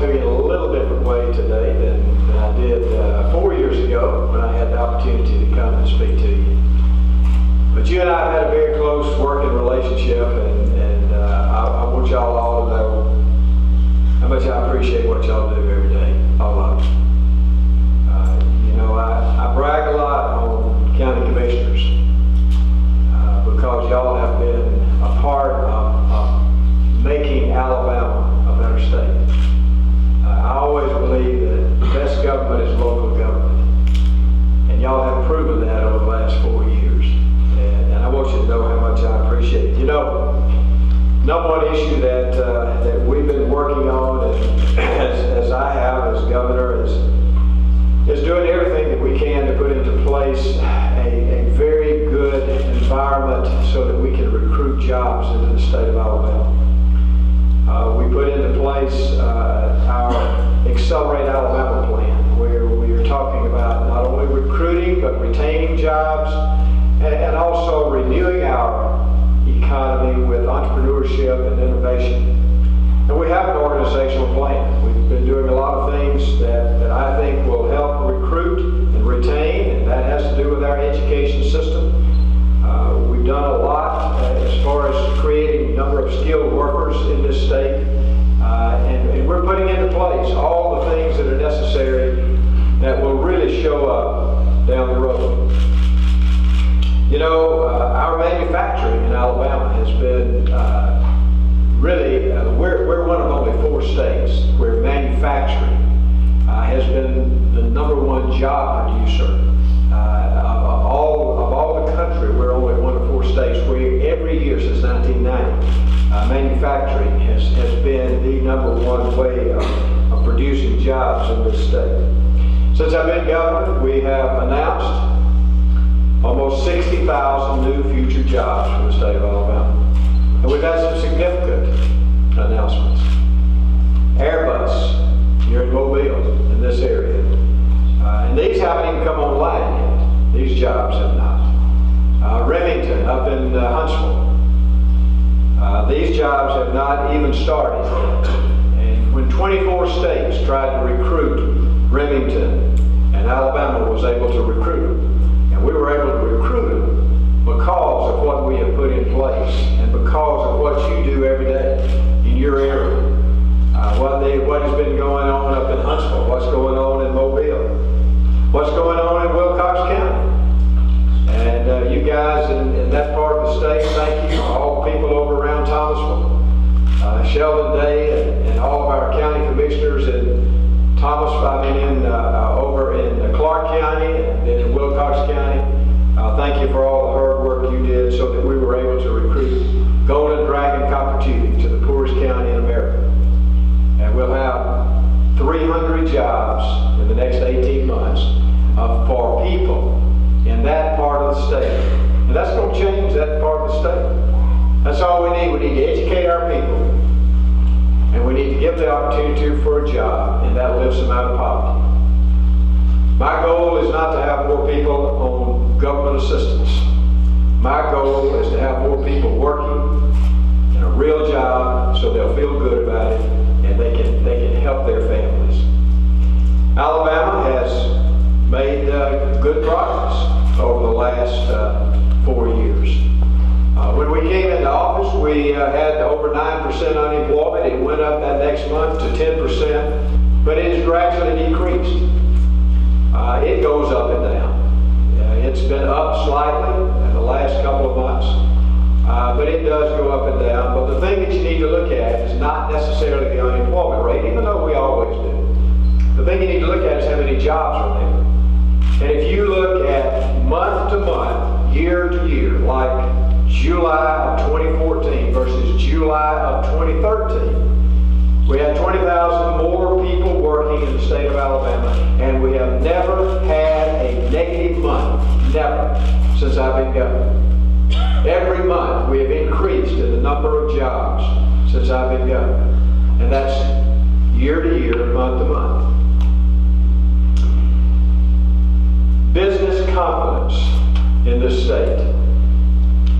to you in a little different way today than I did 4 years ago when I had the opportunity to come and speak to you. But you and I have had a very close working relationship, and I want y'all all to know how much I appreciate what y'all do every day, all of you. You know, I brag a lot on county commissioners because y'all have been a part of making Alabama a better state. I always believe that the best government is local government, and y'all have proven that over the last 4 years. And I want you to know how much I appreciate it. You know, number one issue that we've been working on, and as I have as governor, is doing everything that we can to put into place a very good environment so that we can recruit jobs into the state of Alabama. We put into place our Accelerate Alabama plan, where we are talking about not only recruiting but retaining jobs and also renewing our economy with entrepreneurship and innovation. And we have an organizational plan. We've been doing a lot of things that I think will help recruit and retain, and that has to do with our education system. We've done a lot as far as creating a number of skilled workers in this state, and we're putting into place all the things that are necessary that will really show up down the road. You know, our manufacturing in Alabama has been really, we're one of only 4 states where manufacturing has been the #1 job producer. Of all the country, we're only one of 4 states where every year since 1990, manufacturing has been the #1 way of producing jobs in this state. Since I've been governor, we have announced almost 60,000 new future jobs for the state of Alabama. And we've had some significant announcements. Airbus here in Mobile, in this area. And these haven't even come online yet. These jobs have not. Remington up in Huntsville. These jobs have not even started yet. And when 24 states tried to recruit Remington, and Alabama was able to recruit them, and we were able to recruit them because of what we have put in place and because of what you do every day in your area. What has been going on up in Huntsville, what's going on in Mobile, what's going on in Wilcox County. And you guys in that part of the state, thank you. All people over around Thomasville, Sheldon Day, and all of our county commissioners in over in Clark County and then in Wilcox County. Thank you for all the hard work you did so that we were able to recruit Golden Dragon Copper Tubing to the poorest county in America. And we'll have 300 jobs in the next 18 months for people in that part of the state. And that's going to change that part of the state. That's all we need. We need to educate our people. And we need to give the opportunity for a job, and that lifts them out of poverty. My goal is not to have more people on government assistance. My goal is to have more people working in a real job so they'll feel good about it and they can help their families. Alabama has made good progress over the last 4 years. When we came into office, we had over 9% unemployment. It went up that next month to 10%, but it has gradually decreased. It goes up and down. It's been up slightly in the last couple of months, but it does go up and down. But the thing that you need to look at is not necessarily the unemployment rate, even though we always do. The thing you need to look at is how many jobs are there. And if you look at month to month, year to year, like July of 2014 versus July of 2013, we had 20,000 more people working in the state of Alabama, and we have never had a negative month, never, since I've been governor. Every month we have increased in the number of jobs since I've been governor, and that's year to year, month to month. Business confidence in this state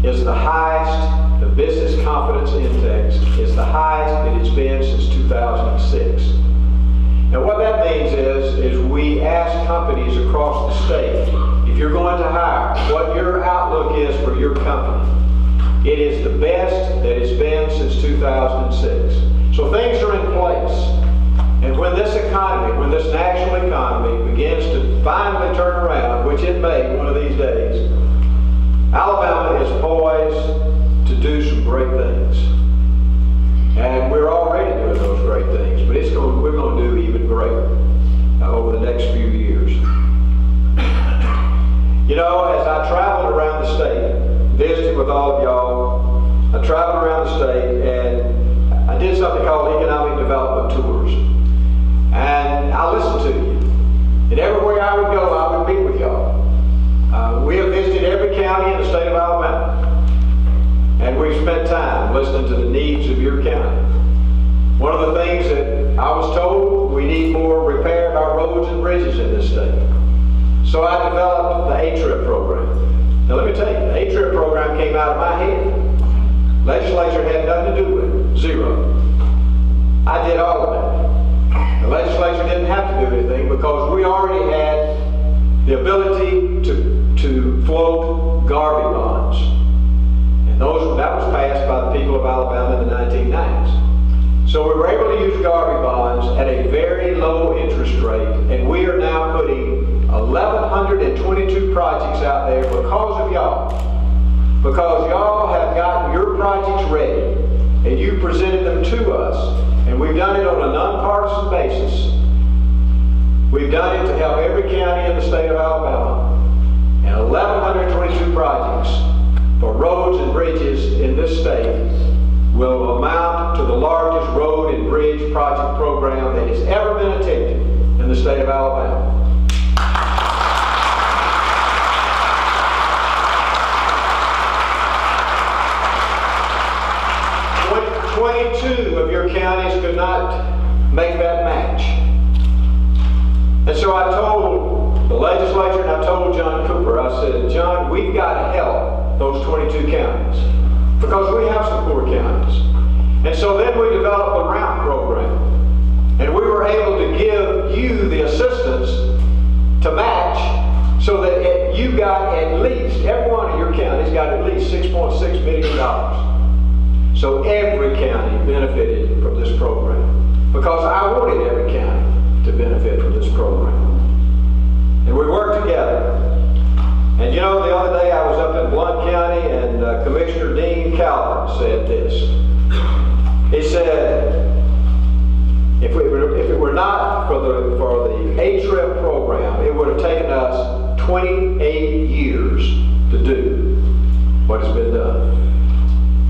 is the highest. The business confidence index is the highest that it's been since 2006. companies across the state, if you're going to hire, what your outlook is for your company. It is the best that it's been since 2006. So things are in place. And when this economy, when this national economy begins to finally turn around, which it may one of these days, Alabama is poised to do some great things. And we're already doing those great things, but we're going to do even greater over the next few years. You know, as I traveled around the state, visiting with all of y'all, I traveled around the state and I did something called economic development tours. And I listened to you. And everywhere I would go, I would meet with y'all. We have visited every county in the state of Alabama. And we've spent time listening to the needs of your county. One of the things that I was told, we need more repair of our roads and bridges in this state. So I developed the A-Trip program. Now let me tell you, the A-Trip program came out of my head. Legislature had nothing to do with it, zero. I did all of that. The legislature didn't have to do anything because we already had the ability to float garbage bonds. And that was passed by the people of Alabama in the 1990s. So we were able to use garbage bonds at a very low interest rate, and we are now putting 1,122 projects out there because of y'all. Because y'all have gotten your projects ready, and you presented them to us, and we've done it on a nonpartisan basis. We've done it to help every county in the state of Alabama, and 1,122 projects for roads and bridges in this state will amount to the largest road and bridge project program that has ever been attempted in the state of Alabama. 22 of your counties could not make that match. And so I told the legislature and I told John Cooper, I said, John, we've got to help those 22 counties because we have some poor counties. And so then we developed a RAMP program. And we were able to give you the assistance to match so that you got at least, every one of your counties got at least $6.6 million. So every county benefited from this program because I wanted every county to benefit from this program. And we worked together. And you know, the other day I was up in Blount County and Commissioner Dean Calvert said this. He said, if it were not for the A-Trip program, it would have taken us 28 years to do what has been done.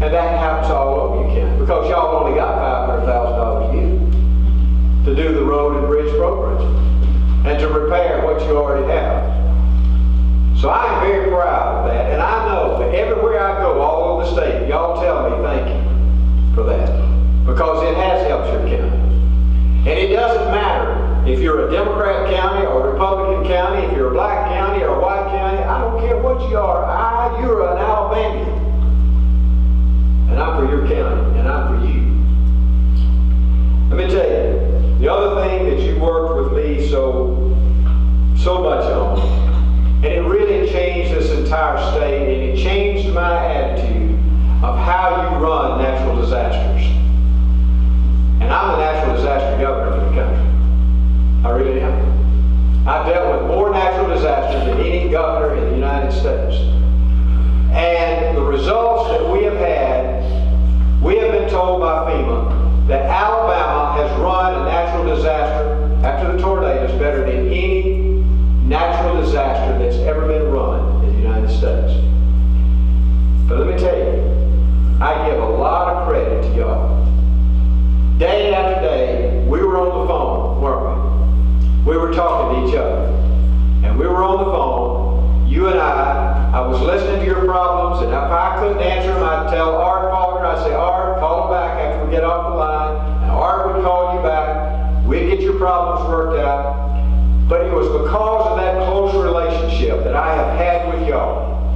And that happens all over you, Ken, because y'all only got $500,000 a year to do the road and bridge program and to repair what you already have. So I am very proud of that, and I know that everywhere I go all over the state, y'all tell me thank you for that, because it has helped your county. And it doesn't matter if you're a Democrat county or a Republican county, if you're a black county or a white county, I don't care what you are, you're an Alabamian. And I'm for your county, and I'm for you. Let me tell you, the other thing that you worked with me so much on, and it really changed this entire state, and it changed my attitude of how you run natural disasters. And I'm the natural disaster governor for the country. I really am. I've dealt with more natural disasters than any governor in the United States. And the results that we have had, we have been told by FEMA that Alabama has run a natural disaster after the tornadoes better than any natural disaster that's ever been run in the United States. But let me tell you, I give a lot of credit to y'all. Day after day, we were on the phone, weren't we? We were talking to each other. And we were on the phone, you and I was listening to your problems, and if I couldn't answer them, I'd tell Art Faulkner, I'd say, Art, call him back after we get off the line, and Art would call you back, we'd get your problems worked out. But it was because of that close relationship that I have had with y'all.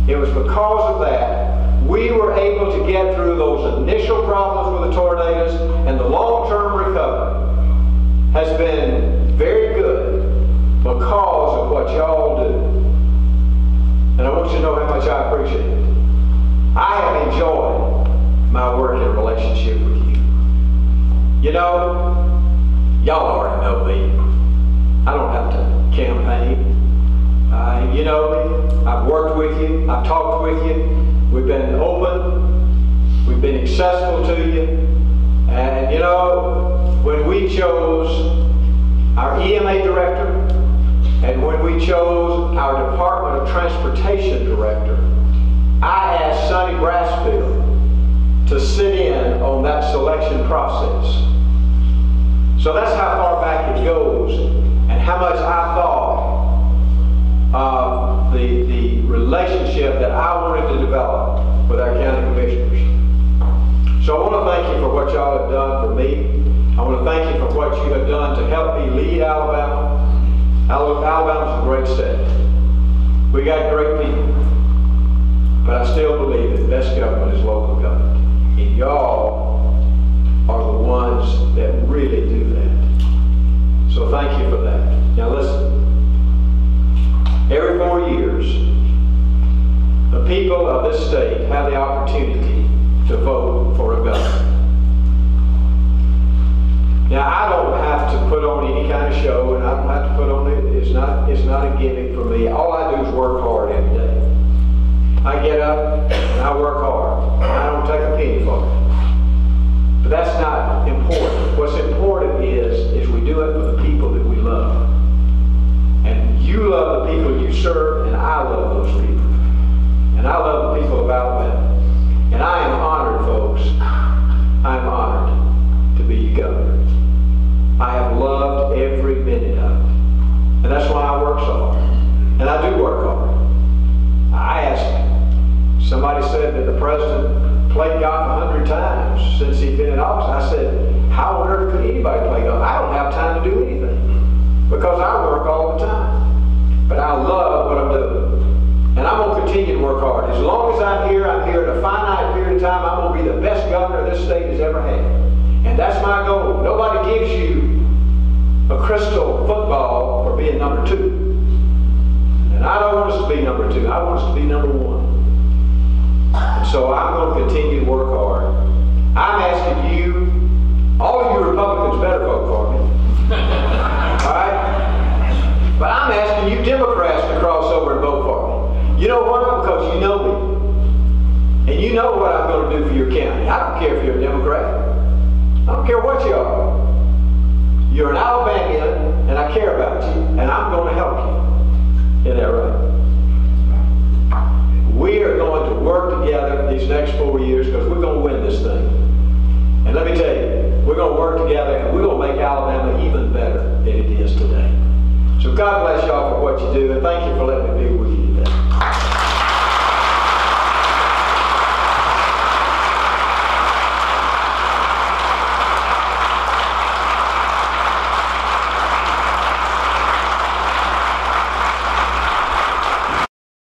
It was because of that we were able to get through those initial problems with the tornadoes, and the long-term recovery has been very good because of much I appreciate it. I have enjoyed my working relationship with you. You know, y'all already know me. I don't have to campaign. You know me. I've worked with you. I've talked with you. We've been open. We've been accessible to you. And you know, when we chose our EMA director and when we chose our Department of Transportation director, I asked Sonny Brassfield to sit in on that selection process. So that's how far back it goes and how much I thought of the relationship that I wanted to develop with our county commissioners. So I want to thank you for what y'all have done for me. I want to thank you for what you have done to help me lead Alabama. Alabama's a great state. We got great people. But I still believe that best government is local government. And y'all are the ones that really do that. So thank you for that. Now listen, every 4 years, the people of this state have the opportunity to vote for a governor. Now I don't have to put on any kind of show, and I don't have to put on it. It's not a gimmick for me. All I do is work hard every day. I get up and I work hard. I don't take a penny for it. But that's not important. What's important is we do it for the people that we love. And you love the people you serve, and I love those people. And I love the people of Alabama. And I am honored, folks. I am honored to be your governor. I have loved every minute of it. And that's why I work so hard. And I do work hard. I asked, somebody said that the president played golf 100 times since he's been in office. I said, how on earth could anybody play golf? I don't have time to do anything because I work all the time. But I love what I'm doing. And I'm going to continue to work hard. As long as I'm here in a finite period of time. I'm going to be the best governor this state has ever had. And that's my goal. Nobody gives you a crystal football for being number 2. And I don't want us to be number 2. I want us to be number 1. And so I'm going to continue to work hard. I'm asking you, all of you Republicans better vote for me. All right? But I'm asking you Democrats to cross over and vote for me. You know why? Because you know me. And you know what I'm going to do for your county. I don't care if you're a Democrat. I don't care what you are. You're an Alabamian, and I care about you, and I'm going to help you. Isn't that right? We are going to work together these next 4 years because we're going to win this thing. And let me tell you, we're going to work together and we're going to make Alabama even better than it is today. So God bless y'all for what you do, and thank you for letting me be with you today.